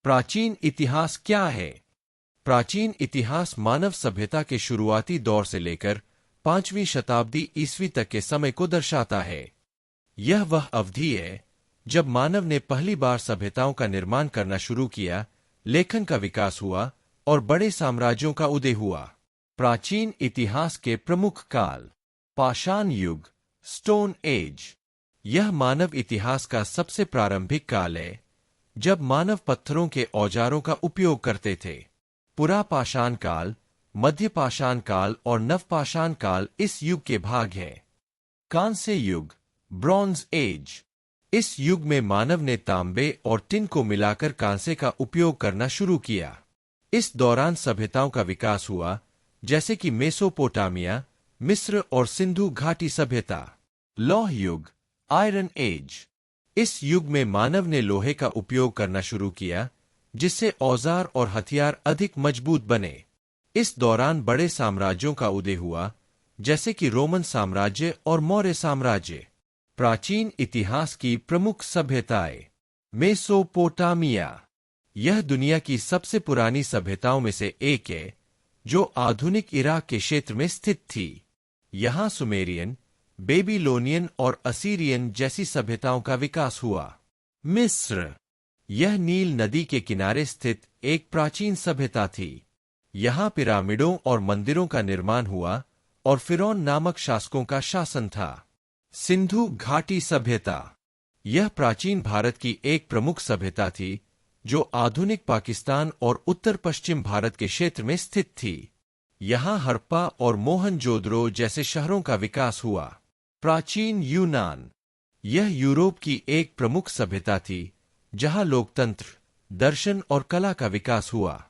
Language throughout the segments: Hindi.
प्राचीन इतिहास क्या है? प्राचीन इतिहास मानव सभ्यता के शुरुआती दौर से लेकर 5वीं शताब्दी ईस्वी तक के समय को दर्शाता है। यह वह अवधि है जब मानव ने पहली बार सभ्यताओं का निर्माण करना शुरू किया, लेखन का विकास हुआ और बड़े साम्राज्यों का उदय हुआ। प्राचीन इतिहास के प्रमुख काल। पाषाण युग, स्टोन एज। यह मानव इतिहास का सबसे प्रारंभिक काल है, जब मानव पत्थरों के औजारों का उपयोग करते थे। पुरा पाषाण काल, मध्य पाषाण काल और नवपाषाण काल इस युग के भाग हैं। कांस्य युग, ब्रॉन्ज एज। इस युग में मानव ने तांबे और टिन को मिलाकर कांसे का उपयोग करना शुरू किया। इस दौरान सभ्यताओं का विकास हुआ, जैसे कि मेसोपोटामिया, मिस्र और सिंधु घाटी सभ्यता। लौह युग, आयरन एज। इस युग में मानव ने लोहे का उपयोग करना शुरू किया, जिससे औजार और हथियार अधिक मजबूत बने। इस दौरान बड़े साम्राज्यों का उदय हुआ, जैसे कि रोमन साम्राज्य और मौर्य साम्राज्य। प्राचीन इतिहास की प्रमुख सभ्यताएं। मेसोपोटामिया। यह दुनिया की सबसे पुरानी सभ्यताओं में से एक है, जो आधुनिक इराक के क्षेत्र में स्थित थी। यहां सुमेरियन, बेबीलोनियन और असीरियन जैसी सभ्यताओं का विकास हुआ। मिस्र। यह नील नदी के किनारे स्थित एक प्राचीन सभ्यता थी। यहां पिरामिडों और मंदिरों का निर्माण हुआ और फिरौन नामक शासकों का शासन था। सिंधु घाटी सभ्यता। यह प्राचीन भारत की एक प्रमुख सभ्यता थी, जो आधुनिक पाकिस्तान और उत्तर पश्चिम भारत के क्षेत्र में स्थित थी। यहां हड़प्पा और मोहनजोदड़ो जैसे शहरों का विकास हुआ। प्राचीन यूनान। यह यूरोप की एक प्रमुख सभ्यता थी, जहां लोकतंत्र, दर्शन और कला का विकास हुआ।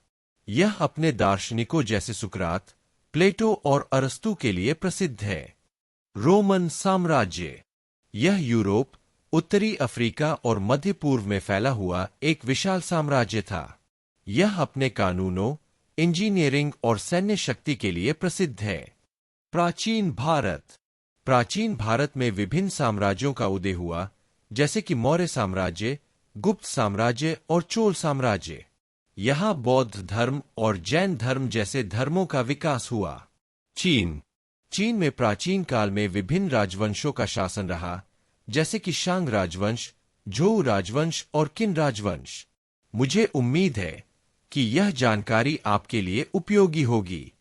यह अपने दार्शनिकों जैसे सुकरात, प्लेटो और अरस्तु के लिए प्रसिद्ध है। रोमन साम्राज्य। यह यूरोप, उत्तरी अफ्रीका और मध्य पूर्व में फैला हुआ एक विशाल साम्राज्य था। यह अपने कानूनों, इंजीनियरिंग और सैन्य शक्ति के लिए प्रसिद्ध है। प्राचीन भारत। प्राचीन भारत में विभिन्न साम्राज्यों का उदय हुआ, जैसे कि मौर्य साम्राज्य, गुप्त साम्राज्य और चोल साम्राज्य। यहां बौद्ध धर्म और जैन धर्म जैसे धर्मों का विकास हुआ। चीन। चीन में प्राचीन काल में विभिन्न राजवंशों का शासन रहा, जैसे कि शांग राजवंश, झोउ राजवंश और किन राजवंश। मुझे उम्मीद है कि यह जानकारी आपके लिए उपयोगी होगी।